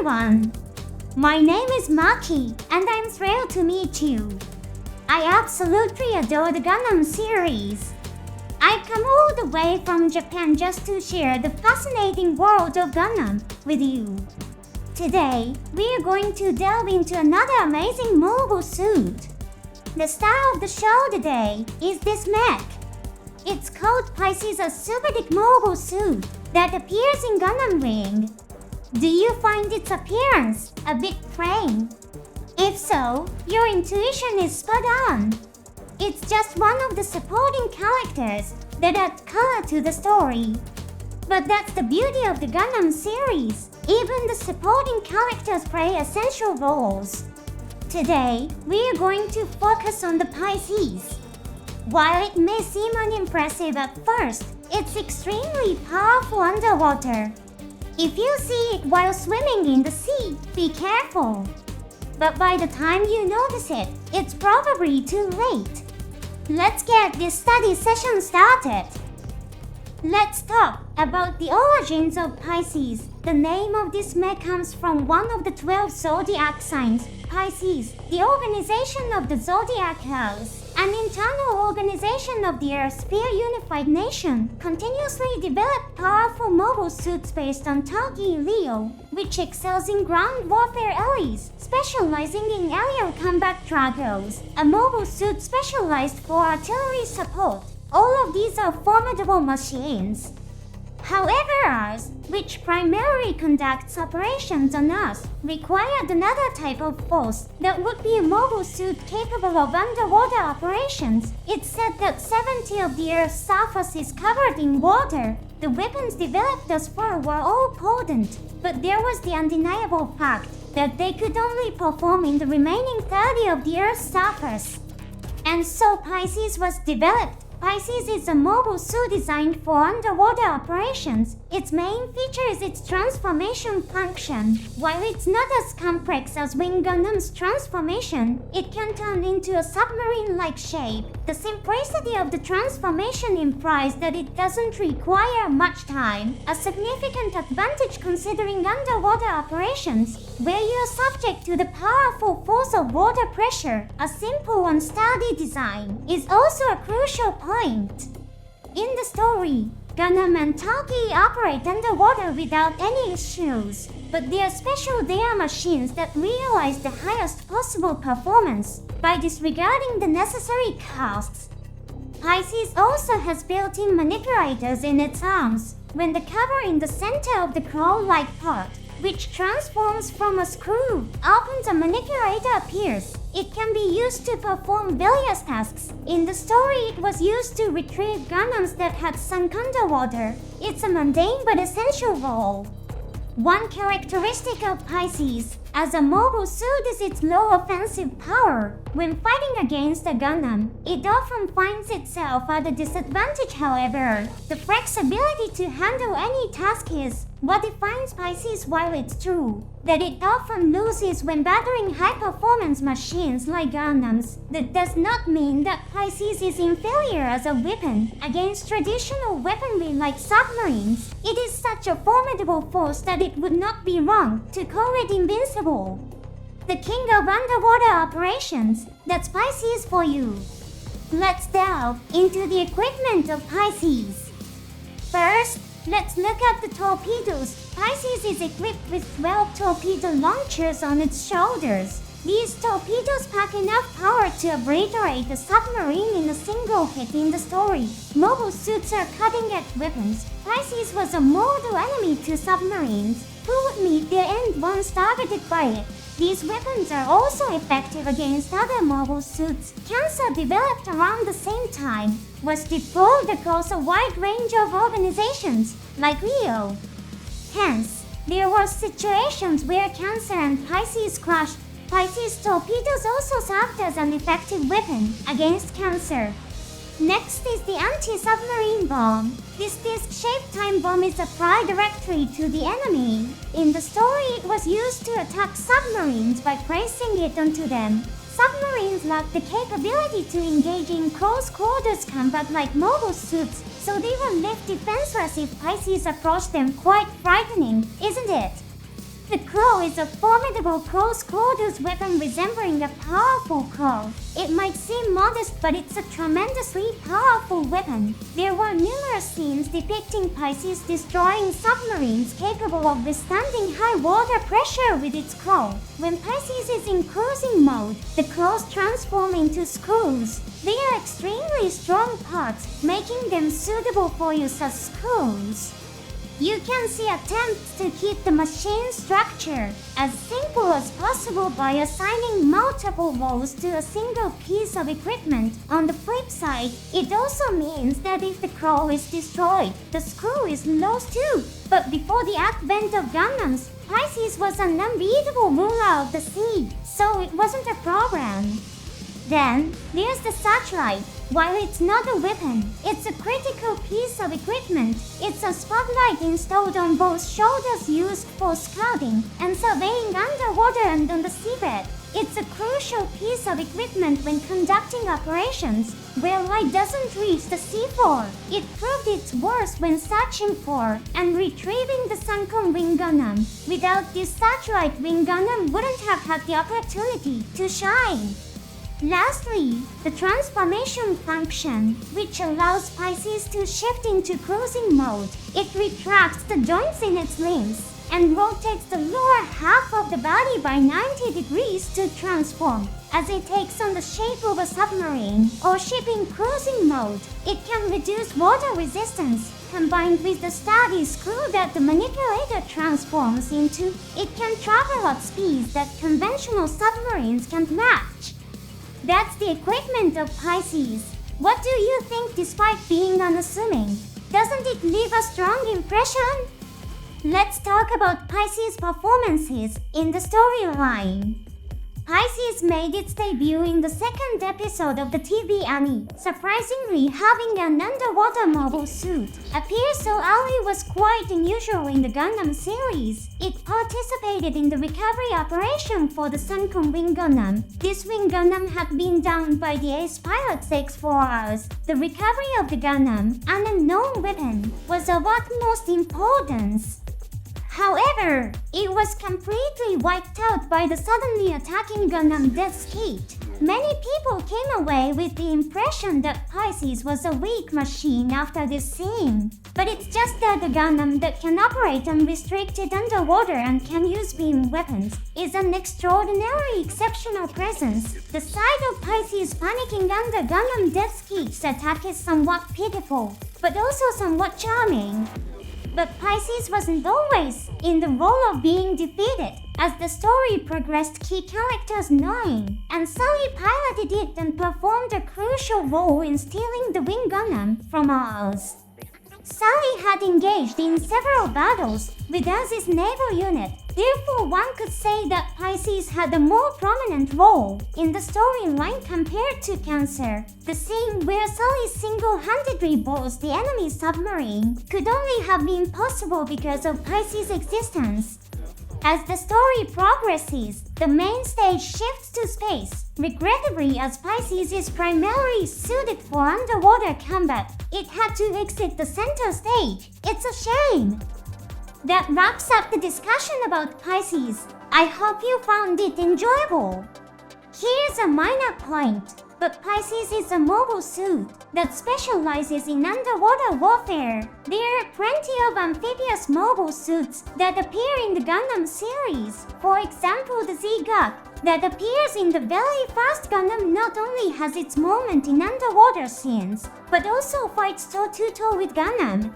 everyone! My name is Maki, and I'm thrilled to meet you. I absolutely adore the Gundam series. I've come all the way from Japan just to share the fascinating world of Gundam with you. Today, we are going to delve into another amazing mobile suit. The star of the show today is this mech. It's called Pisces, a superdic mobile suit that appears in Gundam Ring. Do you find its appearance a bit plain? If so, your intuition is spot on. It's just one of the supporting characters that add color to the story. But that's the beauty of the Gundam series. Even the supporting characters play essential roles. Today, we are going to focus on the Pisces. While it may seem unimpressive at first, it's extremely powerful underwater. If you see it while swimming in the sea, be careful. But by the time you notice it, it's probably too late. Let's get this study session started. Let's talk about the origins of Pisces. The name of this mech comes from one of the 12 zodiac signs, Pisces, the organization of the zodiac house. An internal organization of the Earth Sphere Unified Nation continuously developed powerful mobile suits based on Tagi Leo, which excels in ground warfare allies, specializing in aerial combat Dragos, a mobile suit specialized for artillery support. All of these are formidable machines. However, ours, which primarily conducts operations on Earth, required another type of force that would be a mobile suit capable of underwater operations. It's said that 70 of the Earth's surface is covered in water. The weapons developed thus far were all potent, but there was the undeniable fact that they could only perform in the remaining 30 of the Earth's surface. And so Pisces was developed. Pisces is a mobile suit designed for underwater operations. Its main feature is its transformation function. While it's not as complex as Wing Gundam's transformation, it can turn into a submarine-like shape. The simplicity of the transformation implies that it doesn't require much time, a significant advantage considering underwater operations, where you're subject to the powerful force of water pressure. A simple and sturdy design is also a crucial point. In the story, Gundam and Tagi operate underwater without any issues, but they are special dare machines that realize the highest possible performance by disregarding the necessary costs. Pisces also has built-in manipulators in its arms, when the cover in the center of the claw-like part, which transforms from a screw, opens, a manipulator appears. It can be used to perform various tasks. In the story, it was used to retrieve Gundams that had sunk underwater. It's a mundane but essential role. One characteristic of Pisces as a mobile suit is its low offensive power. When fighting against a Gundam, it often finds itself at a disadvantage. However, the flexibility to handle any task is what defines Pisces. While it's true that it often loses when battling high-performance machines like Gundams, that does not mean that Pisces is inferior as a weapon against traditional weaponry like submarines. It is such a formidable force that it would not be wrong to call it invincible. The king of underwater operations, that's Pisces for you. Let's delve into the equipment of Pisces. First, let's look at the torpedoes. Pisces is equipped with 12 torpedo launchers on its shoulders. These torpedoes pack enough power to obliterate a submarine in a single hit. In the story, mobile suits are cutting-edge weapons. Pisces was a mortal enemy to submarines, who would meet their end once targeted by it. These weapons are also effective against other mobile suits. Cancer, developed around the same time, was deployed across a wide range of organizations, like Leo. Hence, there were situations where Cancer and Pisces clashed. Pisces torpedoes also served as an effective weapon against Cancer. Next is the anti-submarine bomb. This disc-shaped time bomb is applied directly to the enemy. In the story, it was used to attack submarines by placing it onto them. Submarines lack the capability to engage in close-quarters combat like mobile suits, so they were left defenseless if Pisces approached them. Quite frightening, isn't it? The claw is a formidable close-quarters weapon resembling a powerful claw. It might seem modest, but it's a tremendously powerful weapon. There were numerous scenes depicting Pisces destroying submarines capable of withstanding high water pressure with its claw. When Pisces is in cruising mode, the claws transform into screws. They are extremely strong parts, making them suitable for use as screws. You can see attempts to keep the machine structure as simple as possible by assigning multiple roles to a single piece of equipment. On the flip side, it also means that if the claw is destroyed, the screw is lost too. But before the advent of Gundams, Pisces was an unbeatable ruler of the sea, so it wasn't a problem. Then, there's the satellite. While it's not a weapon, it's a critical piece of equipment. It's a spotlight installed on both shoulders used for scouting and surveying underwater and on the seabed. It's a crucial piece of equipment when conducting operations where light doesn't reach the seafloor. It proved its worth when searching for and retrieving the sunken wing Gundam. Without this satellite, wing Gundam wouldn't have had the opportunity to shine. Lastly, the transformation function, which allows Pisces to shift into cruising mode. It retracts the joints in its limbs and rotates the lower half of the body by 90 degrees to transform. As it takes on the shape of a submarine or ship in cruising mode, it can reduce water resistance. Combined with the sturdy screw that the manipulator transforms into, it can travel at speeds that conventional submarines can't match. That's the equipment of Pisces. What do you think despite being unassuming? Doesn't it leave a strong impression? Let's talk about Pisces' performances in the storyline. Pisces made its debut in the second episode of the TV anime, surprisingly having an underwater mobile suit. Appears so early was quite unusual in the Gundam series. It participated in the recovery operation for the sunken wing Gundam. This wing Gundam had been downed by the ace pilot's X4Rs. The recovery of the Gundam, an unknown weapon, was of utmost importance. However, it was completely wiped out by the suddenly attacking Gundam Death Kit. Many people came away with the impression that Pisces was a weak machine after this scene. But it's just that the Gundam that can operate unrestricted underwater and can use beam weapons is an extraordinary exceptional presence. The sight of Pisces panicking under Gundam Death Kit's attack is somewhat pitiful, but also somewhat charming. But Pisces wasn't always in the role of being defeated. As the story progressed, key characters Nine and Sully piloted it and performed a crucial role in stealing the wing Gundam from Oz. Sully had engaged in several battles with Oz's naval unit. Therefore, one could say that Pisces had a more prominent role in the storyline compared to Cancer. The scene where Sully single-handedly boards the enemy submarine could only have been possible because of Pisces' existence. As the story progresses, the main stage shifts to space. Regrettably, as Pisces is primarily suited for underwater combat, it had to exit the center stage. It's a shame. That wraps up the discussion about Pisces. I hope you found it enjoyable. Here's a minor point, but Pisces is a mobile suit that specializes in underwater warfare. There are plenty of amphibious mobile suits that appear in the Gundam series. For example, the Z-Guk that appears in the very first Gundam not only has its moment in underwater scenes, but also fights toe-to-toe with Gundam.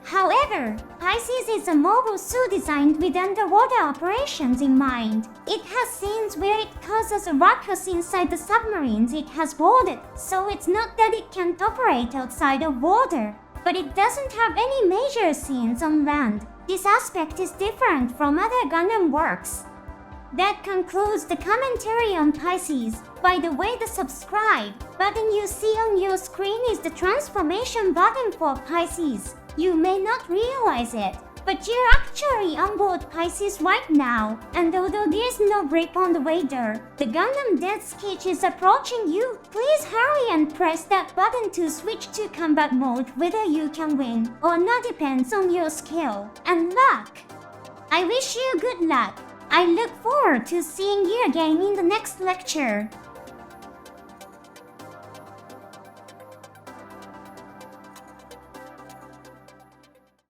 However, Pisces is a mobile suit designed with underwater operations in mind. It has scenes where it causes a ruckus inside the submarines it has boarded, so it's not that it can't operate outside of water. But it doesn't have any major scenes on land. This aspect is different from other Gundam works. That concludes the commentary on Pisces. By the way, the subscribe button you see on your screen is the transformation button for Pisces. You may not realize it, but you're actually on board Pisces right now. And although there's no grip on the radar, the Gundam Death Kit is approaching you. Please hurry and press that button to switch to combat mode. Whether you can win or not depends on your skill and luck. I wish you good luck. I look forward to seeing you again in the next lecture.